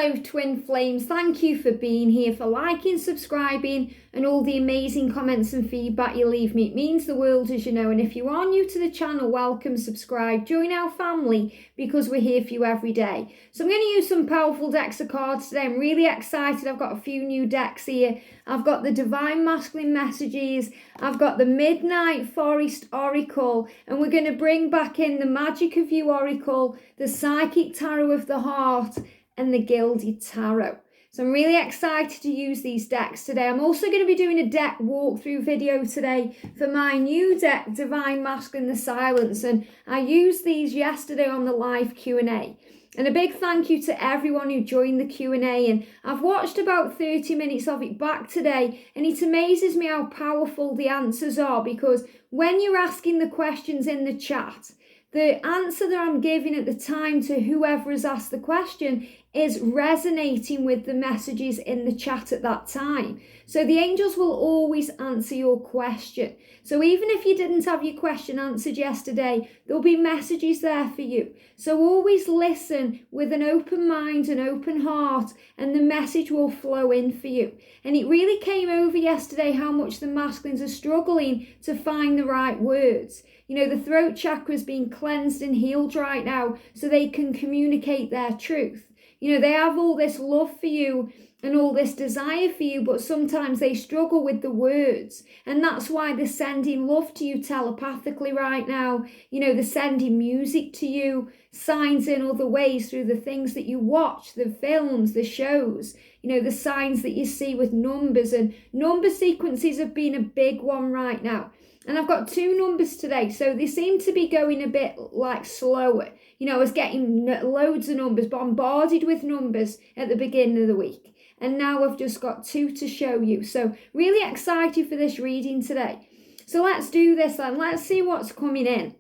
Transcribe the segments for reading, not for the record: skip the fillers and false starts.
Hello twin flames, thank you for being here, for liking, subscribing and all the amazing comments and feedback you leave me. It means the world, as you know, and if you are new to the channel, welcome, subscribe, join our family because we're here for you every day. So I'm going to use some powerful decks of cards today. I'm really excited. I've got a few new decks here. I've got the Divine Masculine Messages, I've got the Midnight Forest Oracle, and we're going to bring back in the Magick Of You Oracle, the Psychic Tarot of the Heart, and the Gilded Tarot. So I'm really excited to use these decks today. I'm also going to be doing a deck walkthrough video today for my new deck, Divine Masculine the Silence, and I used these yesterday on the live Q&A. And a big thank you to everyone who joined the Q&A, and I've watched about 30 minutes of it back today, and it amazes me how powerful the answers are, because when you're asking the questions in the chat, the answer that I'm giving at the time to whoever has asked the question is resonating with the messages in the chat at that time. So the angels will always answer your question. So even if you didn't have your question answered yesterday, there'll be messages there for you. So always listen with an open mind, an open heart, and the message will flow in for you. And it really came over yesterday how much the masculines are struggling to find the right words. You know, the throat chakra is being cleansed and healed right now so they can communicate their truth. You know, they have all this love for you and all this desire for you, but sometimes they struggle with the words. And that's why they're sending love to you telepathically right now. You know, they're sending music to you, signs in other ways through the things that you watch, the films, the shows, you know, the signs that you see with numbers. And number sequences have been a big one right now. And I've got two numbers today, so they seem to be going a bit like slower. You know, I was getting loads of numbers, bombarded with numbers at the beginning of the week. And now I've just got two to show you. So really excited for this reading today. So let's do this then. Let's see what's coming in.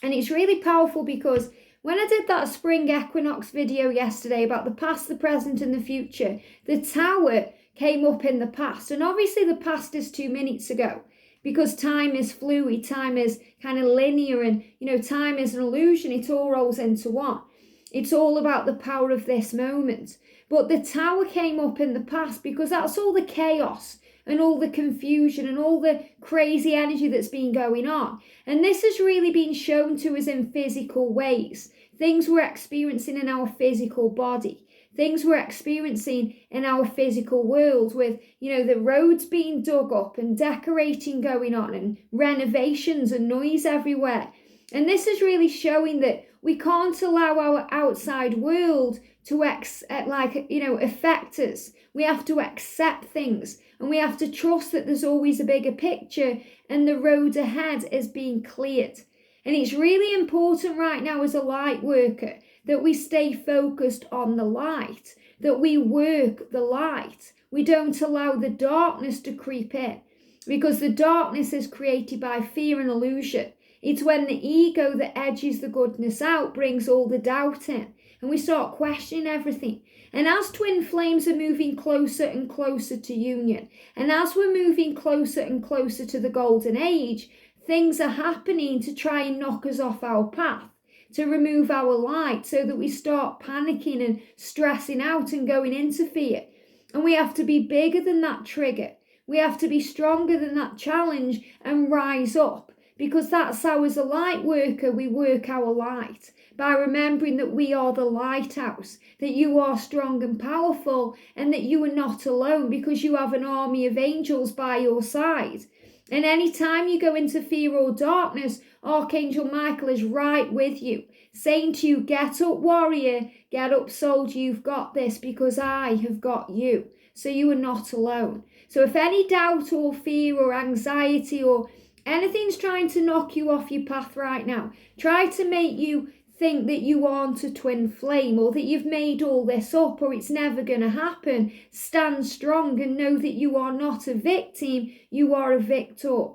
And it's really powerful because when I did that spring equinox video yesterday about the past, the present and the future, the tower came up in the past. And obviously the past is 2 minutes ago. Because time is fluid, time is kind of linear, and, you know, time is an illusion. It all rolls into one. It's all about the power of this moment. But the tower came up in the past because that's all the chaos and all the confusion and all the crazy energy that's been going on. And this has really been shown to us in physical ways. Things we're experiencing in our physical body. Things we're experiencing in our physical world with, you know, the roads being dug up and decorating going on and renovations and noise everywhere. And this is really showing that we can't allow our outside world to affect us. We have to accept things and we have to trust that there's always a bigger picture and the road ahead is being cleared. And it's really important right now as a light worker that we stay focused on the light, that we work the light. We don't allow the darkness to creep in, because the darkness is created by fear and illusion. It's when the ego that edges the goodness out brings all the doubt in, and we start questioning everything. And as twin flames are moving closer and closer to union, and as we're moving closer and closer to the golden age, things are happening to try and knock us off our path, to remove our light, so that we start panicking and stressing out and going into fear. And we have to be bigger than that trigger. We have to be stronger than that challenge and rise up, because that's how, as a light worker, we work our light, by remembering that we are the lighthouse, that you are strong and powerful, and that you are not alone, because you have an army of angels by your side. And any time you go into fear or darkness, Archangel Michael is right with you, saying to you, get up warrior, get up soldier, you've got this because I have got you. So you are not alone. So if any doubt or fear or anxiety or anything's trying to knock you off your path right now, try to make you think that you aren't a twin flame, or that you've made all this up, or it's never going to happen, stand strong and know that you are not a victim, you are a victor.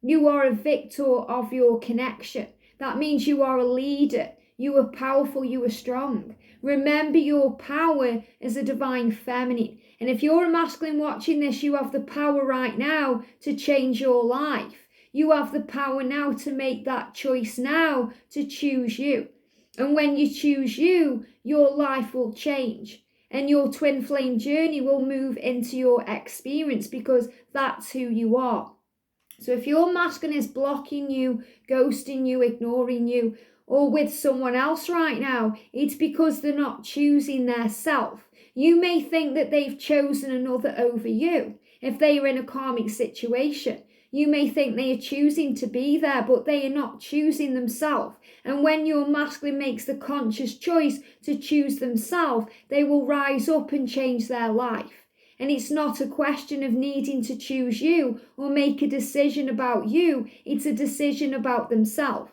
You are a victor of your connection. That means you are a leader, you are powerful, you are strong. Remember your power as a divine feminine. And if you're a masculine watching this, you have the power right now to change your life. You have the power now to make that choice now, to choose you. And when you choose you, your life will change. and your twin flame journey will move into your experience because that's who you are. So if your masculine is blocking you, ghosting you, ignoring you, or with someone else right now, it's because they're not choosing their self. You may think that they've chosen another over you. If they are in a karmic situation, you may think they are choosing to be there, but they are not choosing themselves. And when your masculine makes the conscious choice to choose themselves, they will rise up and change their life. And it's not a question of needing to choose you or make a decision about you. It's a decision about themselves,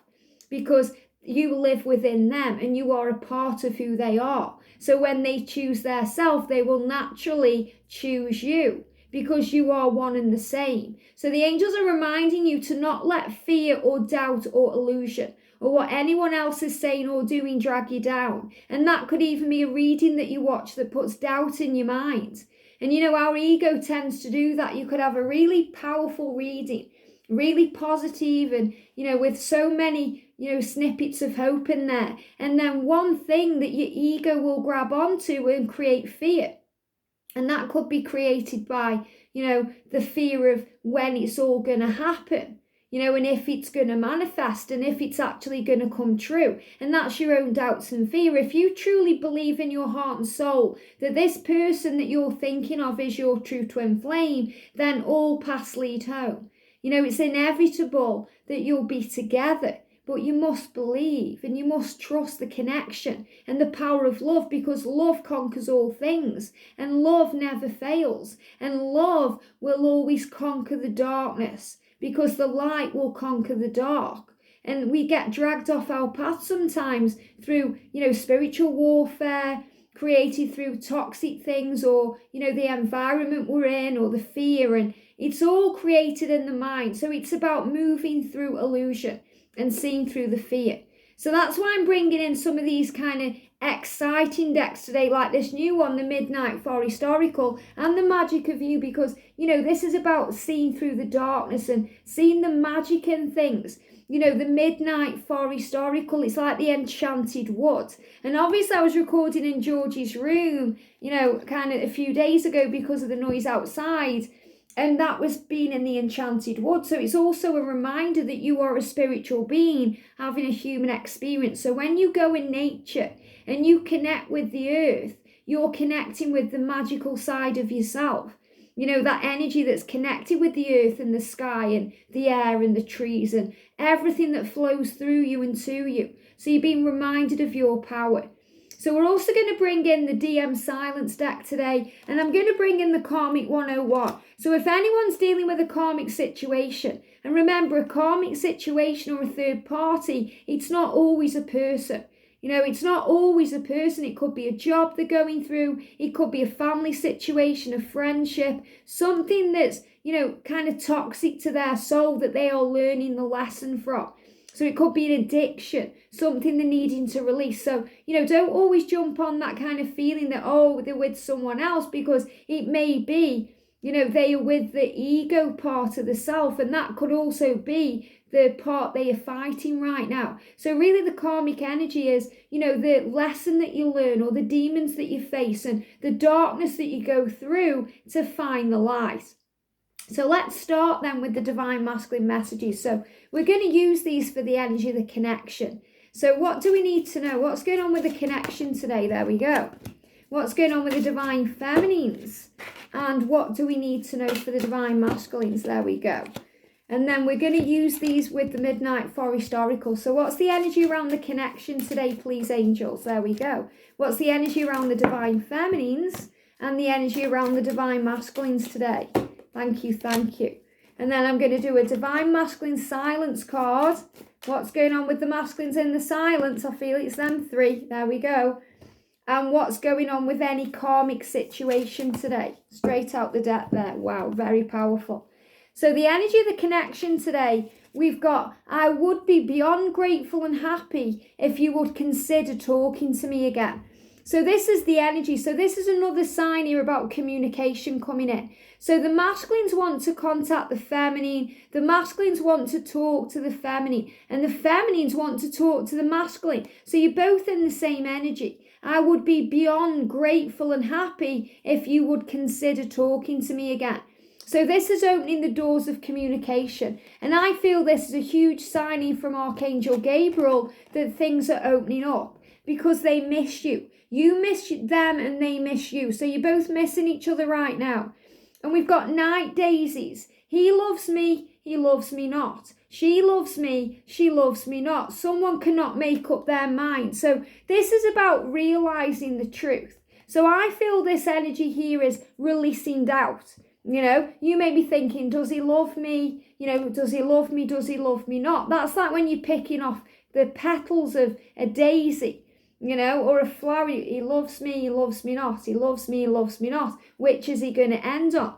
because you live within them and you are a part of who they are. So when they choose their self, they will naturally choose you, because you are one and the same. So the angels are reminding you to not let fear or doubt or illusion or what anyone else is saying or doing drag you down. And that could even be a reading that you watch that puts doubt in your mind. And you know, our ego tends to do that. You could have a really powerful reading, really positive, and you know, with so many, you know, snippets of hope in there. And then one thing that your ego will grab onto and create fear. And that could be created by, you know, the fear of when it's all going to happen, you know, and if it's going to manifest and if it's actually going to come true. And that's your own doubts and fear. If you truly believe in your heart and soul that this person that you're thinking of is your true twin flame, then all paths lead home. You know, it's inevitable that you'll be together. But you must believe and you must trust the connection and the power of love, because love conquers all things and love never fails. And love will always conquer the darkness, because the light will conquer the dark. And we get dragged off our path sometimes through, you know, spiritual warfare created through toxic things, or, you know, the environment we're in, or the fear. And it's all created in the mind. So it's about moving through illusion and seeing through the fear. So that's why I'm bringing in some of these kind of exciting decks today, like this new one, the Midnight Forest Oracle and the Magick Of You, because, you know, this is about seeing through the darkness and seeing the magic in things. You know, the Midnight Forest Oracle, it's like the enchanted wood. And obviously I was recording in George's room, you know, kind of a few days ago because of the noise outside. And that was being in the enchanted wood. So it's also a reminder that you are a spiritual being having a human experience. So when you go in nature and you connect with the earth, you're connecting with the magical side of yourself. You know, that energy that's connected with the earth and the sky and the air and the trees and everything that flows through you and to you. So you're being reminded of your power. So we're also going to bring in the DM Silence deck today, and I'm going to bring in the Karmic 101. So if anyone's dealing with a karmic situation, and remember, a karmic situation or a third party, it's not always a person. You know, it's not always a person. It could be a job they're going through. It could be a family situation, a friendship, something that's, you know, kind of toxic to their soul that they are learning the lesson from. So it could be an addiction, something they're needing to release. So, you know, don't always jump on that kind of feeling that, oh, they're with someone else, because it may be, you know, they are with the ego part of the self, and that could also be the part they are fighting right now. So really the karmic energy is, you know, the lesson that you learn or the demons that you face and the darkness that you go through to find the light. So let's start then with the divine masculine messages. So we're going to use these for the energy of the connection. So what do we need to know? What's going on with the connection today? There we go. What's going on with the divine feminines? And what do we need to know for the divine masculines? There we go. And then we're going to use these with the Midnight Forest Oracle. So what's the energy around the connection today, please, angels? There we go. What's the energy around the divine feminines and the energy around the divine masculines today? Thank you, thank you. And then I'm going to do a divine masculine silence card. What's going on with the masculines in the silence? I feel it's them three. There we go. And what's going on with any karmic situation today? Straight out the deck there. Wow, very powerful. So the energy of the connection today, we've got, I would be beyond grateful and happy if you would consider talking to me again. So this is the energy. So this is another sign here about communication coming in. So the masculines want to contact the feminine. The masculines want to talk to the feminine. And the feminines want to talk to the masculine. So you're both in the same energy. I would be beyond grateful and happy if you would consider talking to me again. So this is opening the doors of communication. And I feel this is a huge signing from Archangel Gabriel that things are opening up because they miss you. You miss them and they miss you. So you're both missing each other right now. And we've got night daisies. He loves me, he loves me not. She loves me, she loves me not. Someone cannot make up their mind. So this is about realizing the truth. So I feel this energy here is releasing doubt. You know, you may be thinking, does he love me? You know, does he love me? Does he love me not? That's like when you're picking off the petals of a daisy, you know, or a flower. He loves me not. He loves me not. Which is he going to end on?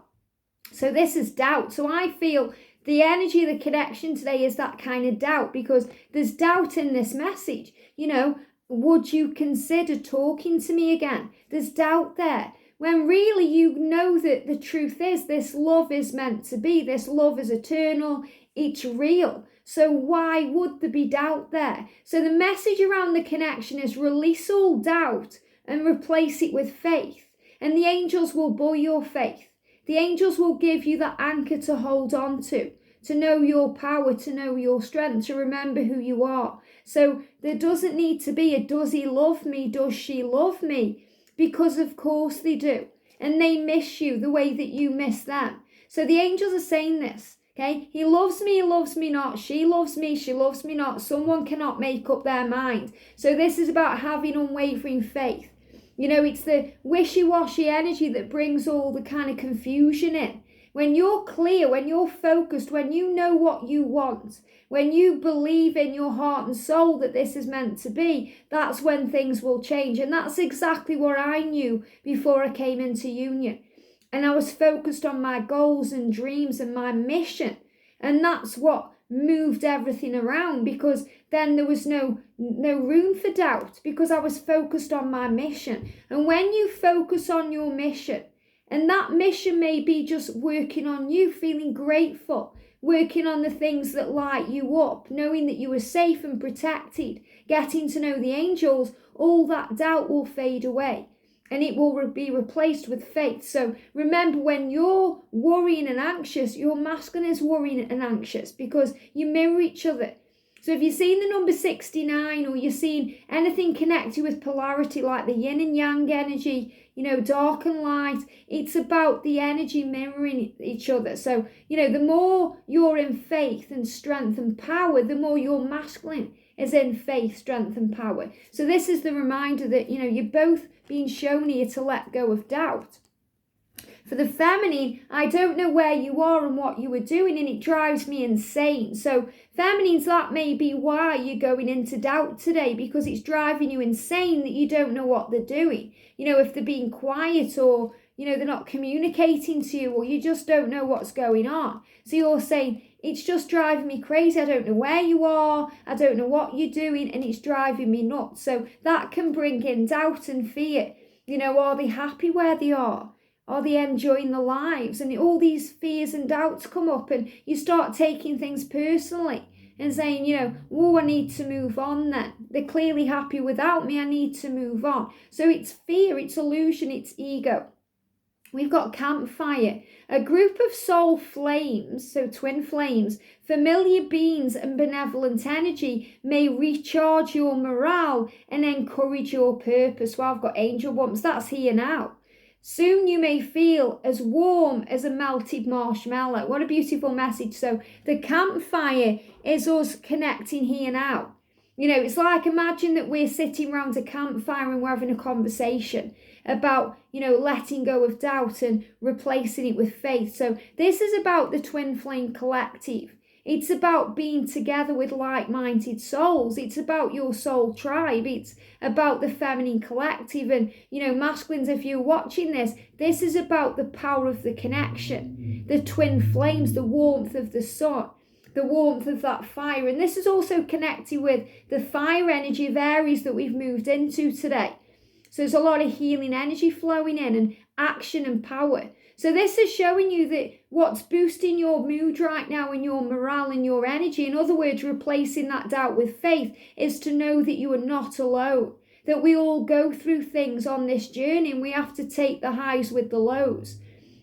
So this is doubt. So I feel the energy of the connection today is that kind of doubt, because there's doubt in this message. You know, would you consider talking to me again? There's doubt there. When really you know that the truth is this love is meant to be, this love is eternal, it's real. So why would there be doubt there? So the message around the connection is release all doubt and replace it with faith. And the angels will buoy your faith. The angels will give you that anchor to hold on to know your power, to know your strength, to remember who you are. So there doesn't need to be a does he love me, does she love me? Because of course they do. And they miss you the way that you miss them. So the angels are saying this, okay? He loves me not. She loves me not. Someone cannot make up their mind. So this is about having unwavering faith. You know, it's the wishy-washy energy that brings all the kind of confusion in. When you're clear, when you're focused, when you know what you want, when you believe in your heart and soul that this is meant to be, that's when things will change. And that's exactly what I knew before I came into union. And I was focused on my goals and dreams and my mission. And that's what moved everything around, because then there was no room for doubt, because I was focused on my mission. And when you focus on your mission, and that mission may be just working on you, feeling grateful, working on the things that light you up, knowing that you are safe and protected, getting to know the angels, all that doubt will fade away and it will be replaced with faith. So remember, when you're worrying and anxious, your masculine is worrying and anxious because you mirror each other. So if you're seeing the number 69, or you're seeing anything connected with polarity like the yin and yang energy, you know, dark and light, it's about the energy mirroring each other. So, you know, the more you're in faith and strength and power, the more your masculine is in faith, strength and power. So this is the reminder that, you know, you're both being shown here to let go of doubt. For the feminine, I don't know where you are and what you were doing, and it drives me insane. So feminines, that may be why you're going into doubt today, because it's driving you insane that you don't know what they're doing. You know, if they're being quiet, or, you know, they're not communicating to you, or you just don't know what's going on. So you're saying, it's just driving me crazy. I don't know where you are. I don't know what you're doing, and it's driving me nuts. So that can bring in doubt and fear. You know, are they happy where they are? Are they enjoying their lives? And all these fears and doubts come up, and you start taking things personally and saying, you know, oh, I need to move on then. They're clearly happy without me. I need to move on. So it's fear, it's illusion, it's ego. We've got campfire, a group of soul flames, so twin flames, familiar beings and benevolent energy may recharge your morale and encourage your purpose. Well, I've got angel bumps, that's here now. Soon you may feel as warm as a melted marshmallow. What a beautiful message. So the campfire is us connecting here now. You know, it's like, imagine that we're sitting around a campfire and we're having a conversation about, you know, letting go of doubt and replacing it with faith. So this is about the Twin Flame Collective. It's about being together with like-minded souls. It's about your soul tribe. It's about the feminine collective. And, you know, masculines, if you're watching this, this is about the power of the connection, the twin flames, the warmth of the sun, the warmth of that fire. And this is also connected with the fire energy of Aries that we've moved into today. So there's a lot of healing energy flowing in, and action and power. So this is showing you that what's boosting your mood right now and your morale and your energy, in other words, replacing that doubt with faith, is to know that you are not alone. that we all go through things on this journey, and we have to take the highs with the lows.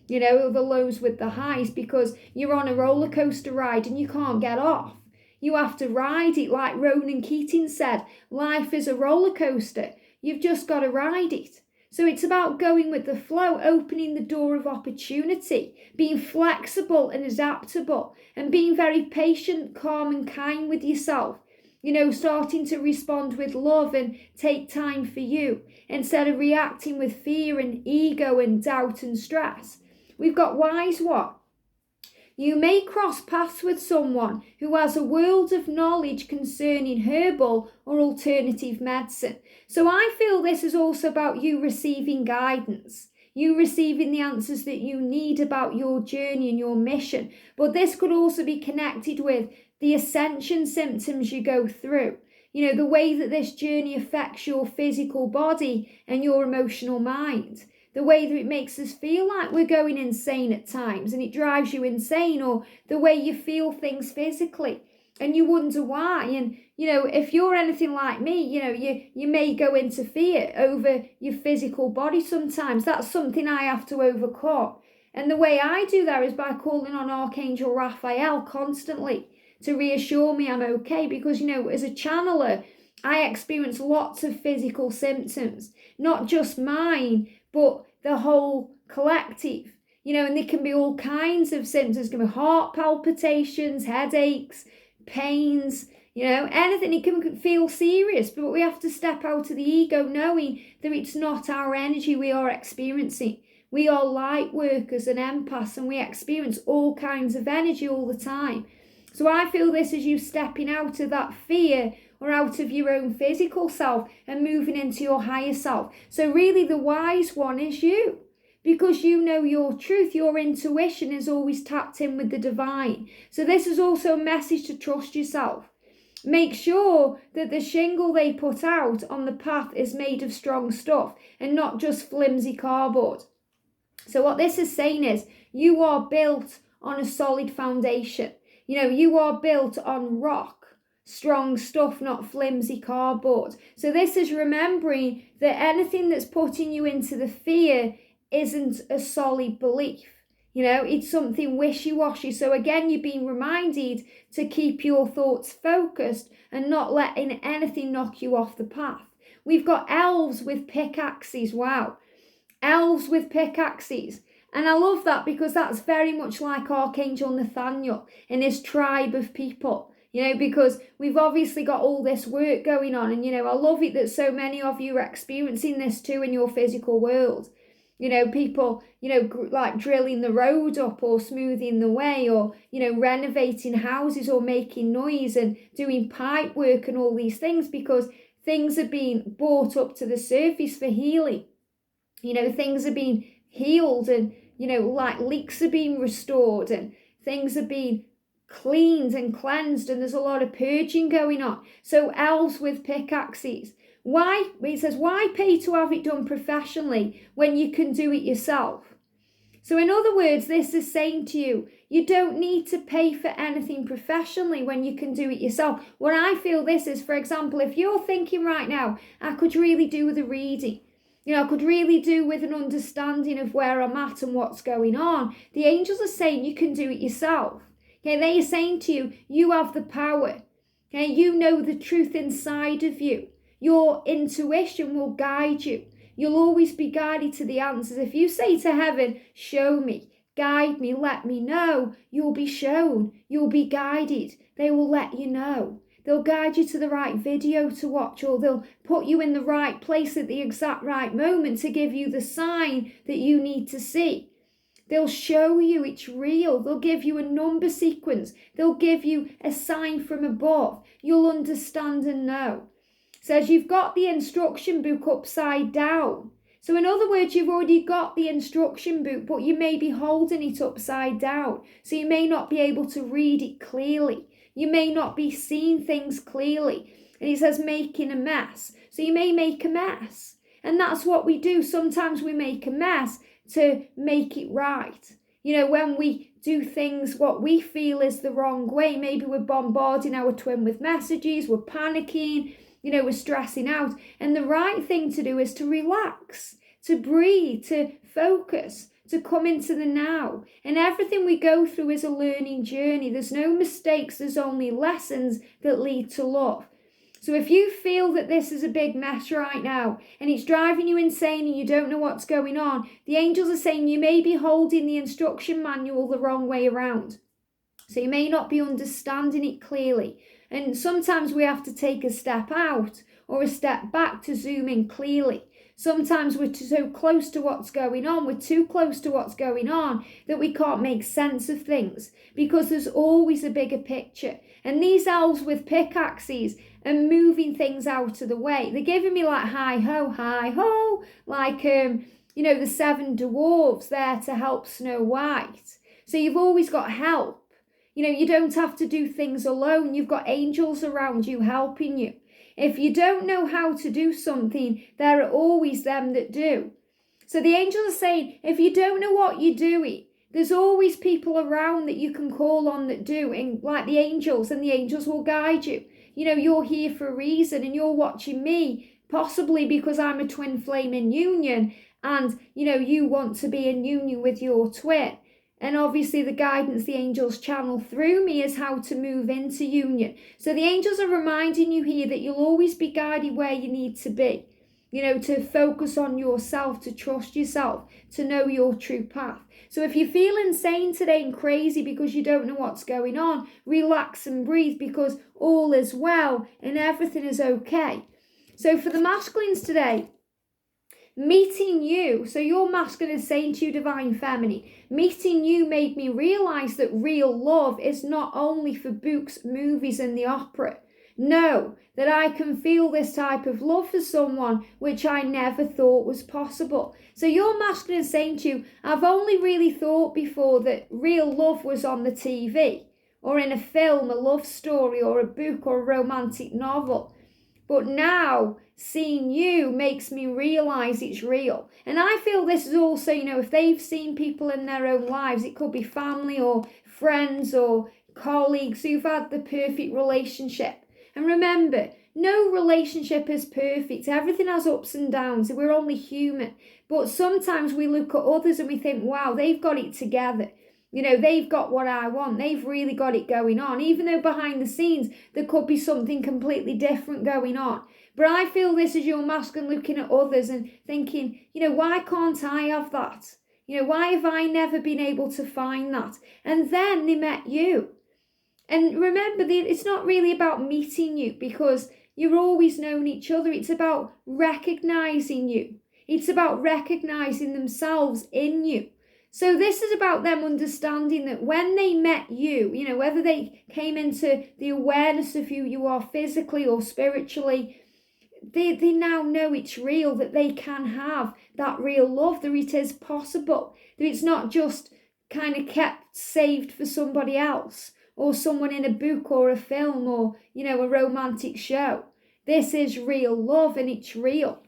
You know, the lows with the highs, because you're on a roller coaster ride and you can't get off. You have to ride it, like Ronan Keating said, life is a roller coaster. You've just got to ride it. So it's about going with the flow, opening the door of opportunity, being flexible and adaptable, and being very patient, calm and kind with yourself. You know, starting to respond with love and take time for you, instead of reacting with fear and ego and doubt and stress. We've got wise one. You may cross paths with someone who has a world of knowledge concerning herbal or alternative medicine. So I feel this is also about you receiving guidance, you receiving the answers that you need about your journey and your mission. But this could also be connected with the ascension symptoms you go through. You know, the way that this journey affects your physical body and your emotional mind. The way that it makes us feel like we're going insane at times and it drives you insane, or the way you feel things physically and you wonder why. And, you know, if you're anything like me, you know, you may go into fear over your physical body sometimes. That's something I have to overcome. And the way I do that is by calling on Archangel Raphael constantly to reassure me I'm okay, because, you know, as a channeler, I experience lots of physical symptoms, not just mine, but the whole collective, you know, and there can be all kinds of symptoms. It can be heart palpitations, headaches, pains, you know, anything. It can feel serious, but we have to step out of the ego, knowing that it's not our energy we are experiencing. We are light workers and empaths, and we experience all kinds of energy all the time. So I feel this is you stepping out of that fear or out of your own physical self and moving into your higher self. So really the wise one is you, because you know your truth. Your intuition is always tapped in with the divine. So this is also a message to trust yourself. Make sure that the shingle they put out on the path is made of strong stuff and not just flimsy cardboard. So what this is saying is you are built on a solid foundation. You know, you are built on rock, strong stuff, not flimsy cardboard. So this is remembering that anything that's putting you into the fear isn't a solid belief. You know, it's something wishy-washy. So again, you're being reminded to keep your thoughts focused and not letting anything knock you off the path. We've got elves with pickaxes. Wow. Elves with pickaxes. And I love that, because that's very much like Archangel Nathaniel and his tribe of people, you know, because we've obviously got all this work going on. And, you know, I love it that so many of you are experiencing this too in your physical world. You know, people, you know, like drilling the road up or smoothing the way, or, you know, renovating houses or making noise and doing pipe work and all these things, because things are being brought up to the surface for healing. You know, things are being healed, and, you know, like leaks are being restored and things are being cleaned and cleansed, and there's a lot of purging going on. So elves with pickaxes. Why? It says, why pay to have it done professionally when you can do it yourself? So in other words, this is saying to you, you don't need to pay for anything professionally when you can do it yourself. What I feel this is, for example, if you're thinking right now, I could really do with a reading. You know, I could really do with an understanding of where I'm at and what's going on. The angels are saying you can do it yourself. Okay, they are saying to you, you have the power. Okay, you know the truth inside of you. Your intuition will guide you. You'll always be guided to the answers. If you say to heaven, show me, guide me, let me know, you'll be shown, you'll be guided. They will let you know. They'll guide you to the right video to watch, or they'll put you in the right place at the exact right moment to give you the sign that you need to see. They'll show you it's real. They'll give you a number sequence. They'll give you a sign from above. You'll understand and know. It says you've got the instruction book upside down. So in other words, you've already got the instruction book, but you may be holding it upside down. So you may not be able to read it clearly. You may not be seeing things clearly. And it says making a mess. So you may make a mess. And that's what we do. Sometimes we make a mess to make it right. You know, when we do things what we feel is the wrong way, maybe we're bombarding our twin with messages, we're panicking, we're stressing out. And the right thing to do is to relax, to breathe, to focus, to come into the now. And everything we go through is a learning journey. There's no mistakes, there's only lessons that lead to love. So if you feel that this is a big mess right now and it's driving you insane and you don't know what's going on, the angels are saying you may be holding the instruction manual the wrong way around. So you may not be understanding it clearly. And sometimes we have to take a step out or a step back to zoom in clearly. Sometimes we're so close to what's going on, we're too close to what's going on that we can't make sense of things, because there's always a bigger picture. And these elves with pickaxes are moving things out of the way. They're giving me like hi ho, like the 7 dwarves there to help Snow White. So you've always got help. You don't have to do things alone. You've got angels around you helping you. If you don't know how to do something, there are always them that do. So the angels are saying, if you don't know what you're doing, there's always people around that you can call on that do, and like the angels, and the angels will guide you. You're here for a reason, and you're watching me, possibly because I'm a twin flame in union, and you want to be in union with your twin. And obviously the guidance the angels channel through me is how to move into union. So the angels are reminding you here that you'll always be guided where you need to be. To focus on yourself, to trust yourself, to know your true path. So if you feel insane today and crazy because you don't know what's going on, relax and breathe, because all is well and everything is okay. So for the masculines today, meeting you, so your masculine is saying to you, divine feminine, meeting you made me realize that real love is not only for books, movies and the opera. No, that I can feel this type of love for someone which I never thought was possible. So your masculine is saying to you, I've only really thought before that real love was on the TV or in a film, a love story or a book or a romantic novel. But now seeing you makes me realize it's real. And I feel this is also, if they've seen people in their own lives, it could be family or friends or colleagues who've had the perfect relationship. And remember, no relationship is perfect. Everything has ups and downs. We're only human. But sometimes we look at others and we think, wow, they've got it together. They've got what I want. They've really got it going on. Even though behind the scenes, there could be something completely different going on. But I feel this is your masculine looking at others and thinking, why can't I have that? Why have I never been able to find that? And then they met you. And remember, it's not really about meeting you because you've always known each other. It's about recognizing you. It's about recognizing themselves in you. So this is about them understanding that when they met you, whether they came into the awareness of who you are physically or spiritually, they now know it's real, that they can have that real love, that it is possible, that it's not just kind of kept saved for somebody else or someone in a book or a film or, a romantic show. This is real love and it's real.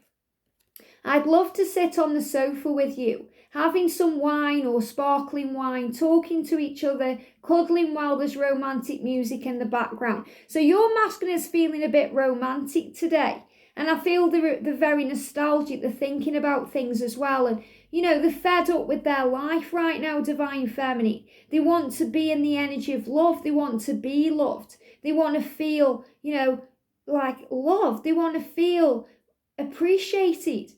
I'd love to sit on the sofa with you, having some wine or sparkling wine, talking to each other, cuddling while there's romantic music in the background. So your masculine is feeling a bit romantic today. And I feel they're very nostalgic, they're thinking about things as well. And, they're fed up with their life right now, divine feminine. They want to be in the energy of love. They want to be loved. They want to feel, like love. They want to feel appreciated.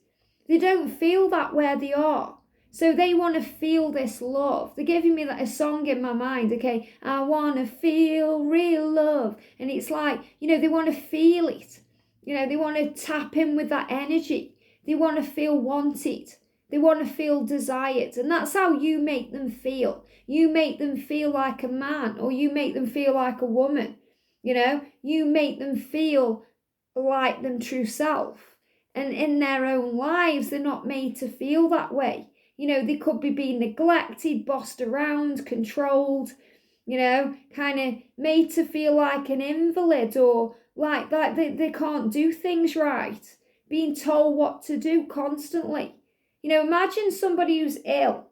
They don't feel that where they are. So they want to feel this love. They're giving me a song in my mind, okay? I want to feel real love. And it's like, they want to feel it. They want to tap in with that energy. They want to feel wanted. They want to feel desired. And that's how you make them feel. You make them feel like a man, or you make them feel like a woman. You make them feel like them true self. And in their own lives, they're not made to feel that way. They could be being neglected, bossed around, controlled, kind of made to feel like an invalid, or like that they can't do things right, being told what to do constantly. Imagine somebody who's ill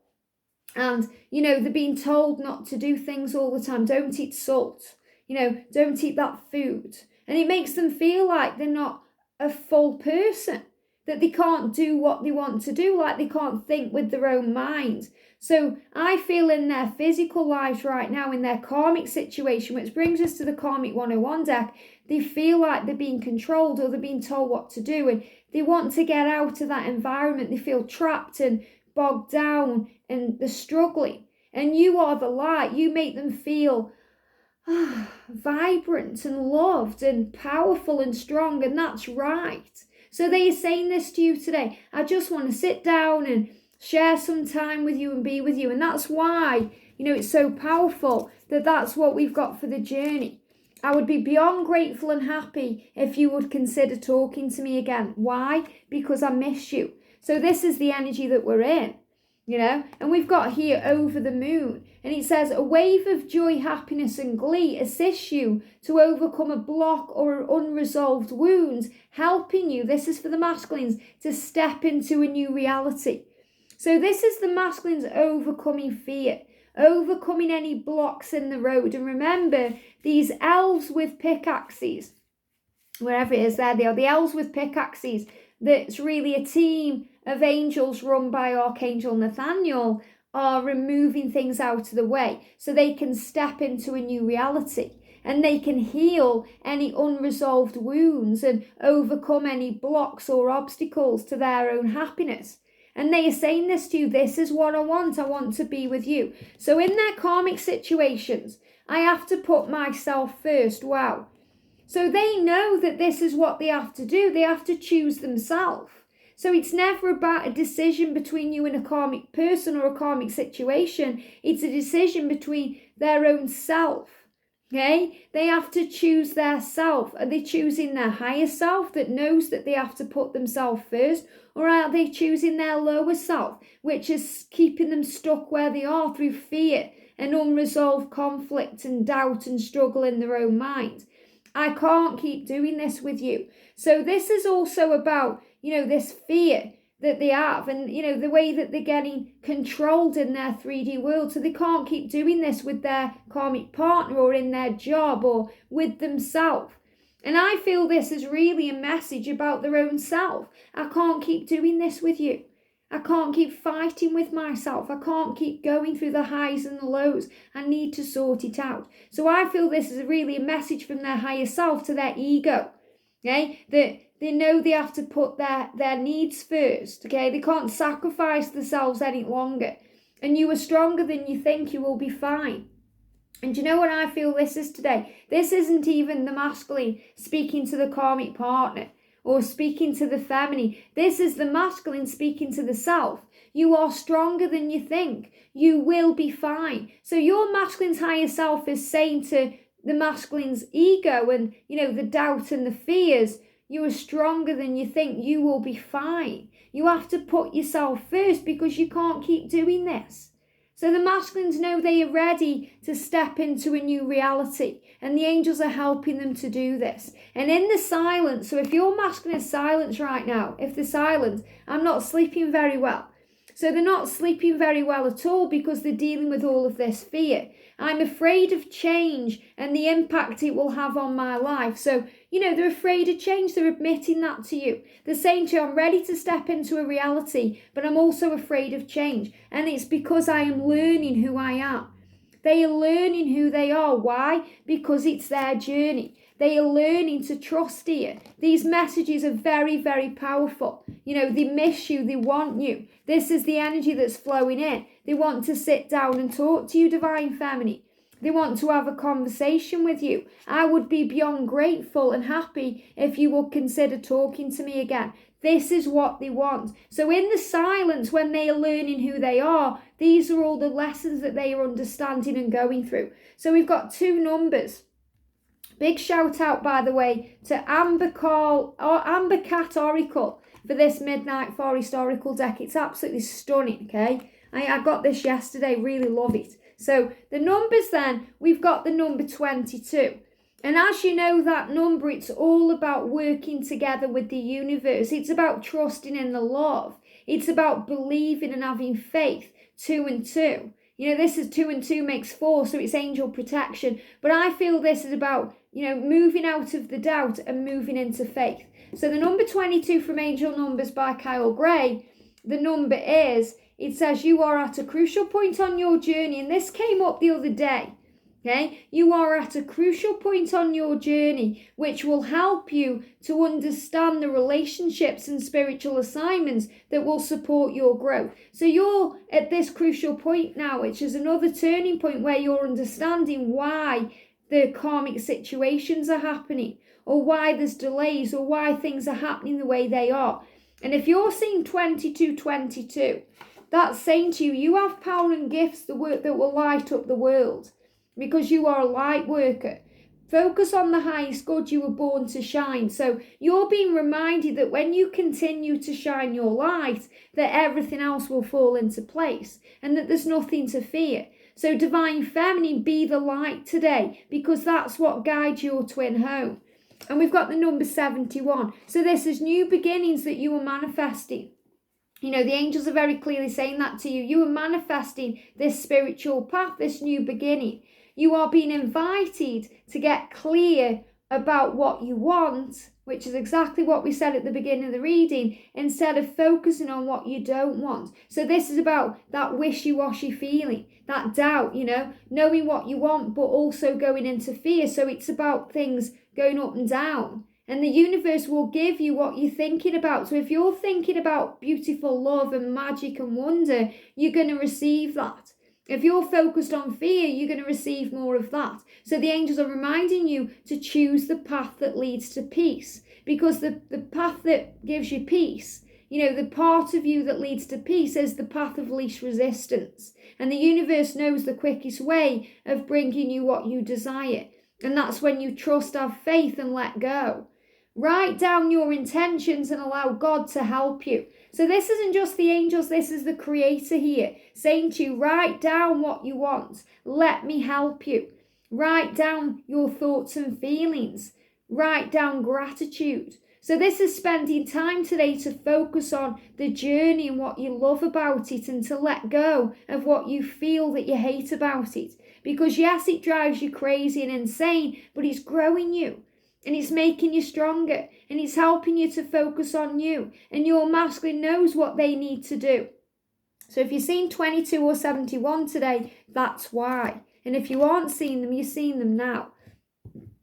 and, they're being told not to do things all the time. Don't eat salt, don't eat that food. And it makes them feel like they're not a full person, that they can't do what they want to do, like they can't think with their own minds. So I feel in their physical lives right now, in their karmic situation, which brings us to the Karmic 101 deck, they feel like they're being controlled or they're being told what to do, and they want to get out of that environment. They feel trapped and bogged down and they're struggling. And you are the light. You make them feel vibrant and loved and powerful and strong, and that's right. So they are saying this to you today. I just want to sit down and share some time with you and be with you. And that's why, it's so powerful that that's what we've got for the journey. I would be beyond grateful and happy if you would consider talking to me again. Why? Because I miss you. So this is the energy that we're in, and we've got here over the moon. And it says, a wave of joy, happiness and glee assists you to overcome a block or unresolved wounds, helping you, this is for the masculines, to step into a new reality. So this is the masculines overcoming fear, overcoming any blocks in the road. And remember, these elves with pickaxes, wherever it is, there they are, the elves with pickaxes, that's really a team of angels run by Archangel Nathaniel, are removing things out of the way so they can step into a new reality and they can heal any unresolved wounds and overcome any blocks or obstacles to their own happiness. And they are saying this to you, this is what I want to be with you. So in their karmic situations, I have to put myself first. Wow. So they know that this is what they have to do. They have to choose themselves. So it's never about a decision between you and a karmic person or a karmic situation. It's a decision between their own self. Okay? They have to choose their self. Are they choosing their higher self that knows that they have to put themselves first? Or are they choosing their lower self, which is keeping them stuck where they are through fear and unresolved conflict and doubt and struggle in their own mind? I can't keep doing this with you. So this is also about, this fear that they have and, the way that they're getting controlled in their 3D world. So they can't keep doing this with their karmic partner or in their job or with themselves. And I feel this is really a message about their own self. I can't keep doing this with you. I can't keep fighting with myself. I can't keep going through the highs and the lows. I need to sort it out. So I feel this is really a message from their higher self to their ego. Okay? That they know they have to put their needs first. Okay? They can't sacrifice themselves any longer. And you are stronger than you think. You will be fine. And do you know what I feel this is today? This isn't even the masculine speaking to the karmic partner or speaking to the feminine. This is the masculine speaking to the self. You are stronger than you think. You will be fine. So your masculine's higher self is saying to the masculine's ego and, the doubt and the fears, you are stronger than you think. You will be fine. You have to put yourself first because you can't keep doing this. So the masculines know they are ready to step into a new reality, and the angels are helping them to do this. And in the silence, so if your masculine is silent right now, if they're silent, I'm not sleeping very well. So they're not sleeping very well at all because they're dealing with all of this fear. I'm afraid of change and the impact it will have on my life. So, they're afraid of change. They're admitting that to you. They're saying to you, I'm ready to step into a reality, but I'm also afraid of change. And it's because I am learning who I am. They are learning who they are. Why? Because it's their journey. They are learning to trust here. These messages are very, very powerful. They miss you. They want you. This is the energy that's flowing in. They want to sit down and talk to you, Divine Feminine. They want to have a conversation with you. I would be beyond grateful and happy if you would consider talking to me again. This is what they want. So in the silence, when they are learning who they are, these are all the lessons that they are understanding and going through. So we've got 2 numbers. Big shout out, by the way, to Amber Cat Oracle for this Midnight Forest Oracle deck. It's absolutely stunning, okay? I got this yesterday, really love it. So the numbers then, we've got the number 22. And as you know that number, it's all about working together with the universe. It's about trusting in the love. It's about believing and having faith. 2 and 2. This is 2 and 2 makes 4, so it's angel protection. But I feel this is about moving out of the doubt and moving into faith. So the number 22 from Angel Numbers by Kyle Gray, the number is, it says you are at a crucial point on your journey. And this came up the other day. Okay, you are at a crucial point on your journey, which will help you to understand the relationships and spiritual assignments that will support your growth. So you're at this crucial point now, which is another turning point where you're understanding why the karmic situations are happening, or why there's delays, or why things are happening the way they are. And if you're seeing 2222, that's saying to you, you have power and gifts that will light up the world. Because you are a light worker. Focus on the highest good, you were born to shine. So you're being reminded that when you continue to shine your light, that everything else will fall into place and that there's nothing to fear. So Divine Feminine, be the light today, because that's what guides your twin home. And we've got the number 71. So this is new beginnings that you are manifesting. The angels are very clearly saying that to you. You are manifesting this spiritual path, this new beginning. You are being invited to get clear about what you want, which is exactly what we said at the beginning of the reading, instead of focusing on what you don't want. So this is about that wishy-washy feeling, that doubt, knowing what you want, but also going into fear. So it's about things going up and down. And the universe will give you what you're thinking about. So if you're thinking about beautiful love and magic and wonder, you're going to receive that. If you're focused on fear, you're going to receive more of that. So the angels are reminding you to choose the path that leads to peace. Because the path that gives you peace, the part of you that leads to peace is the path of least resistance. And the universe knows the quickest way of bringing you what you desire. And that's when you trust, have faith, and let go. Write down your intentions and allow God to help you. So this isn't just the angels, this is the Creator here saying to you, write down what you want. Let me help you. Write down your thoughts and feelings. Write down gratitude. So this is spending time today to focus on the journey and what you love about it, and to let go of what you feel that you hate about it. Because yes, it drives you crazy and insane, but it's growing you. And it's making you stronger, and it's helping you to focus on you. And your masculine knows what they need to do. So if you're seeing 22 or 71 today, that's why. And if you aren't seeing them, you're seeing them now.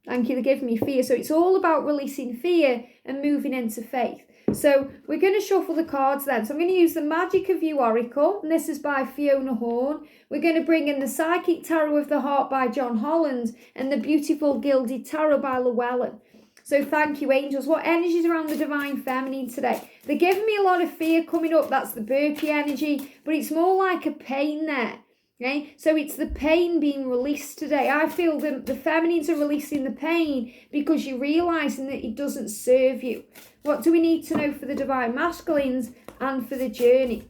Thank you for giving me fear. So it's all about releasing fear and moving into faith. So we're going to shuffle the cards then. So I'm going to use the Magick Of You Oracle, and this is by Fiona Horn. We're going to bring in the Psychic Tarot of the Heart by John Holland, and the beautiful Gilded Tarot by Llewellyn. So thank you, angels. What energies around the Divine Feminine today? They're giving me a lot of fear coming up. That's the burpee energy, but it's more like a pain there. Okay, so it's the pain being released today. I feel the feminines are releasing the pain because you're realizing that it doesn't serve you. What do we need to know for the divine masculines and for the journey?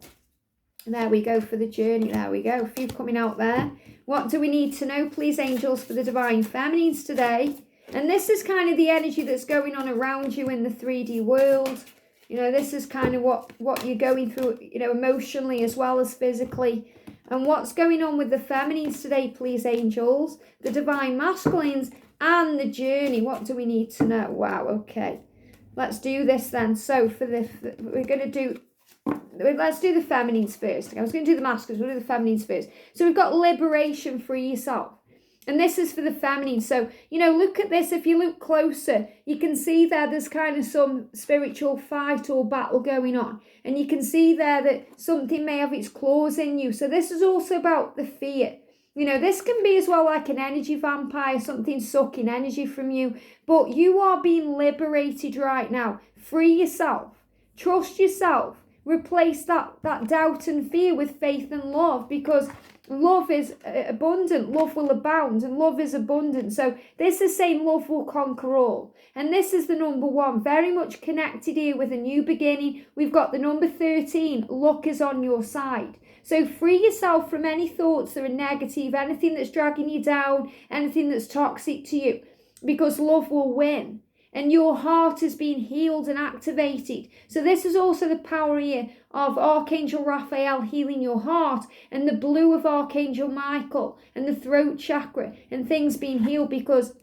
There we go for the journey. There we go. A few coming out there. What do we need to know, please, angels, for the divine feminines today? And this is kind of the energy that's going on around you in the 3D world. This is kind of what you're going through, emotionally as well as physically. And what's going on with the feminines today, please, angels, the divine masculines, and the journey? What do we need to know? Wow, okay. Let's do this then. So let's do the feminines first. I was going to do the masculines, we'll do the feminines first. So we've got liberation, free yourself. And this is for the feminine. So, look at this. If you look closer, you can see there's kind of some spiritual fight or battle going on. And you can see there that something may have its claws in you. So this is also about the fear. This can be as well like an energy vampire, something sucking energy from you. But you are being liberated right now. Free yourself. Trust yourself. Replace that doubt and fear with faith and love, because love is abundant, love will abound, and love is abundant. So this is saying love will conquer all. And this is the number 1, very much connected here with a new beginning. We've got the number 13, luck is on your side. So free yourself from any thoughts that are negative, anything that's dragging you down, anything that's toxic to you, because love will win. And your heart is being healed and activated. So this is also the power here of Archangel Raphael healing your heart, and the blue of Archangel Michael, and the throat chakra, and things being healed, because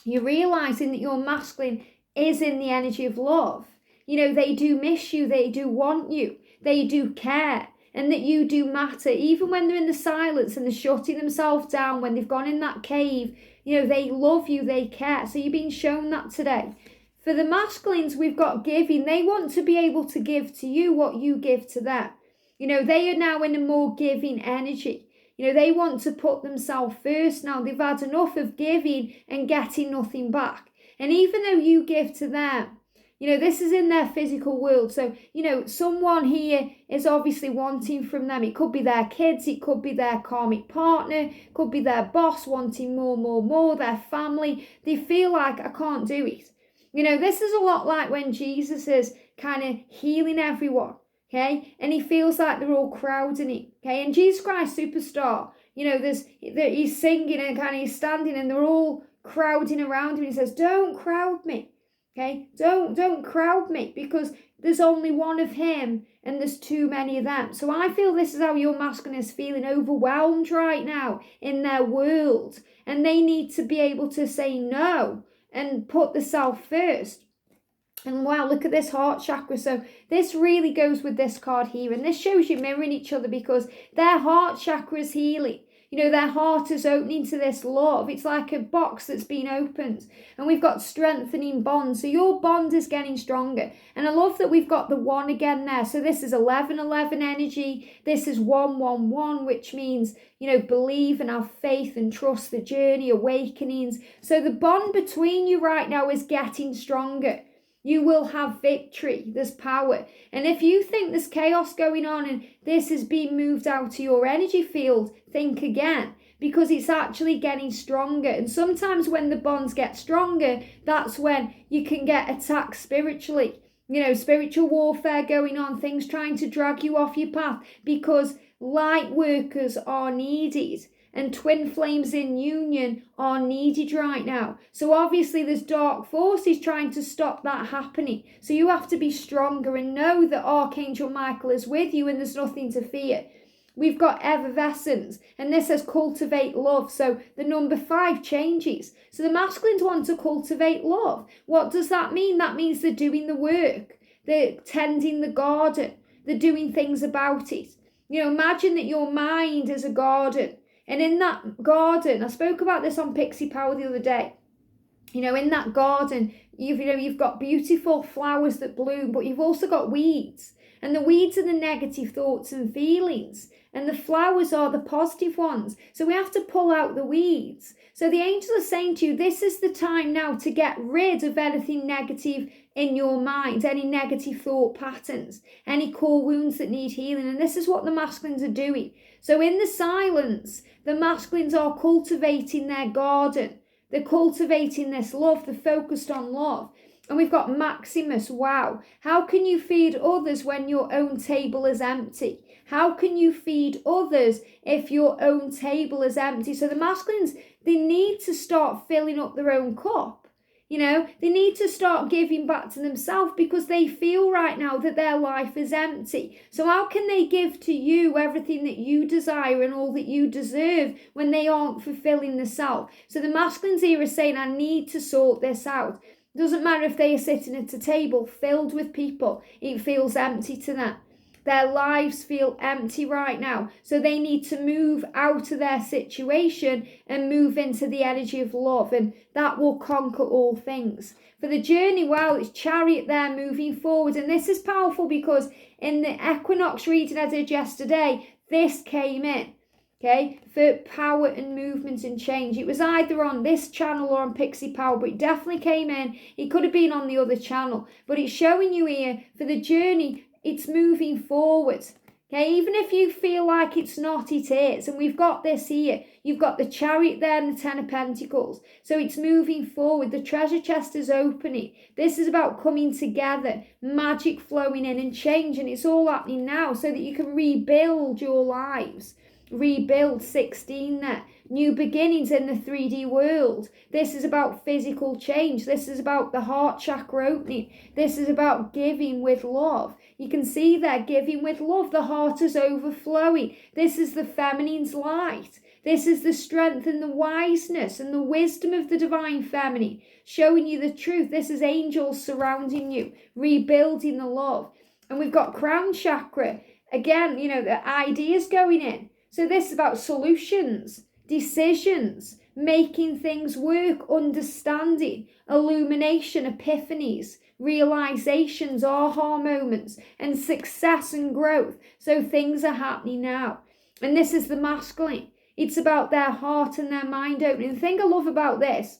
You're realizing that your masculine is in the energy of love. You know, they do miss you, they do want you, they do care, and that you do matter. Even when they're in the silence and they're shutting themselves down, when they've gone in that cave, you know, they love you, they care. So you're being shown that today. For the masculines, we've got giving. They want to be able to give to you what you give to them. You know, they are now in a more giving energy. You know, they want to put themselves first now. They've had enough of giving and getting nothing back. And even though you give to them, you know, this is in their physical world. So, you know, someone here is obviously wanting from them. It could be their kids. It could be their karmic partner. It could be their boss wanting more, their family. They feel like, I can't do it. You know, this is a lot like when Jesus is kind of healing everyone. Okay, and he feels like they're all crowding it. Okay, and Jesus Christ Superstar, you know, he's singing and kind of he's standing and they're all crowding around him. He says, "Don't crowd me." Okay, don't crowd me, because there's only one of him and there's too many of them. So I feel this is how your masculine is feeling, overwhelmed right now in their world, and they need to be able to say no and put the self first. And wow, look at this heart chakra. So this really goes with this card here. And this shows you mirroring each other, because their heart chakra is healing. You know, their heart is opening to this love. It's like a box that's been opened. And we've got strengthening bonds. So your bond is getting stronger. And I love that we've got the 1 again there. So this is 11-11 energy. This is 1-1-1, which means, you know, believe and have faith and trust the journey, awakenings. So the bond between you right now is getting stronger. You will have victory. There's power. And if you think there's chaos going on and this is being moved out to your energy field, think again, because it's actually getting stronger. And sometimes when the bonds get stronger, that's when you can get attacked spiritually. You know, spiritual warfare going on, things trying to drag you off your path, because light workers are needed. And twin flames in union are needed right now. So obviously there's dark forces trying to stop that happening. So you have to be stronger and know that Archangel Michael is with you and there's nothing to fear. We've got effervescence, and this says cultivate love. So the number 5 changes. So the masculines want to cultivate love. What does that mean? That means they're doing the work. They're tending the garden. They're doing things about it. You know, imagine that your mind is a garden. And in that garden, I spoke about this on Pixie Power the other day. You know, in that garden, you've got beautiful flowers that bloom, but you've also got weeds. And the weeds are the negative thoughts and feelings. And the flowers are the positive ones. So we have to pull out the weeds. So the angels are saying to you, this is the time now to get rid of anything negative in your mind, any negative thought patterns, any core wounds that need healing. And this is what the masculines are doing. So in the silence, the masculines are cultivating their garden. They're cultivating this love. They're focused on love. And we've got Maximus. Wow. How can you feed others when your own table is empty? How can you feed others if your own table is empty? So the masculines, they need to start filling up their own cup. You know, they need to start giving back to themselves, because they feel right now that their life is empty. So how can they give to you everything that you desire and all that you deserve when they aren't fulfilling the self? So the masculines here are saying, I need to sort this out. It doesn't matter if they are sitting at a table filled with people. It feels empty to them. Their lives feel empty right now. So they need to move out of their situation and move into the energy of love. And that will conquer all things. For the journey, well, it's Chariot there moving forward. And this is powerful because in the equinox reading I did yesterday, this came in. Okay, for power and movement and change. It was either on this channel or on Pixie Power, but it definitely came in. It could have been on the other channel. But it's showing you here, for the journey, it's moving forward. Okay, even if you feel like it's not, it is. And we've got this here. You've got the Chariot there and the 10 of Pentacles. So it's moving forward. The treasure chest is opening. This is about coming together, magic flowing in and change. And it's all happening now so that you can rebuild your lives. Rebuild, 16 there. New beginnings in the 3D world. This is about physical change. This is about the heart chakra opening. This is about giving with love. You can see there, giving with love. The heart is overflowing. This is the feminine's light. This is the strength and the wiseness and the wisdom of the divine feminine, showing you the truth. This is angels surrounding you, rebuilding the love. And we've got crown chakra. Again, you know, the ideas going in. So this is about solutions, decisions, making things work, understanding, illumination, epiphanies, realizations, aha moments, and success and growth. So things are happening now. And this is the masculine. It's about their heart and their mind opening. The thing I love about this,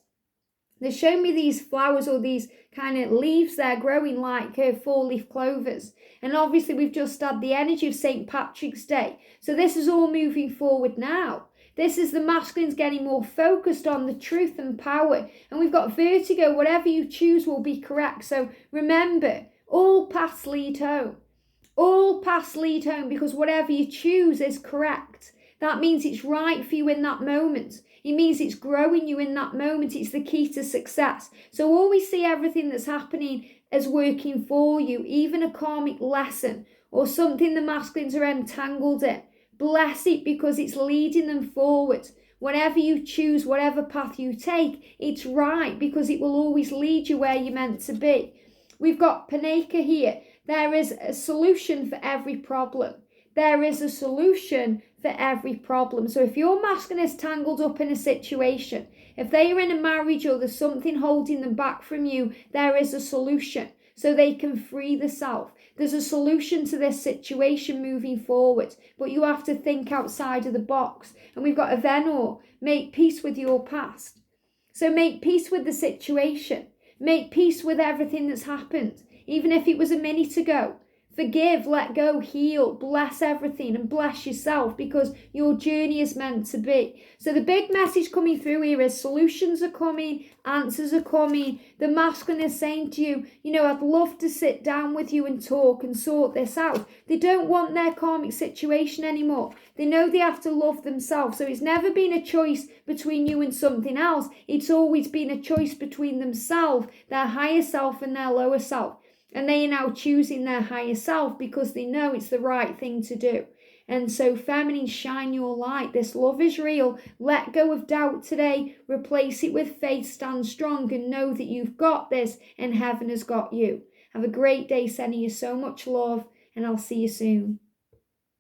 they show me these flowers or these kind of leaves there growing like 4-leaf clovers. And obviously we've just had the energy of St. Patrick's Day. So this is all moving forward now. This is the masculines getting more focused on the truth and power. And we've got vertigo. Whatever you choose will be correct. So remember, all paths lead home. All paths lead home, because whatever you choose is correct. That means it's right for you in that moment. It means it's growing you in that moment. It's the key to success. So always see everything that's happening as working for you, even a karmic lesson or something the masculines are entangled in. Bless it, because it's leading them forward. Whatever you choose, whatever path you take, it's right, because it will always lead you where you're meant to be. We've got Paneka here. There is a solution for every problem. There is a solution for every problem. So if your masculine is tangled up in a situation, if they are in a marriage or there's something holding them back from you, there is a solution so they can free the self. There's a solution to this situation moving forward, but you have to think outside of the box. And we've got a Venor, make peace with your past. So make peace with the situation. Make peace with everything that's happened, even if it was a minute ago. Forgive, let go, heal, bless everything and bless yourself, because your journey is meant to be. So the big message coming through here is solutions are coming, answers are coming. The masculine is saying to you, you know, I'd love to sit down with you and talk and sort this out. They don't want their karmic situation anymore. They know they have to love themselves. So it's never been a choice between you and something else. It's always been a choice between themselves, their higher self and their lower self. And they are now choosing their higher self because they know it's the right thing to do. And so feminine, shine your light. This love is real. Let go of doubt today. Replace it with faith. Stand strong and know that you've got this and heaven has got you. Have a great day. Sending you so much love, and I'll see you soon.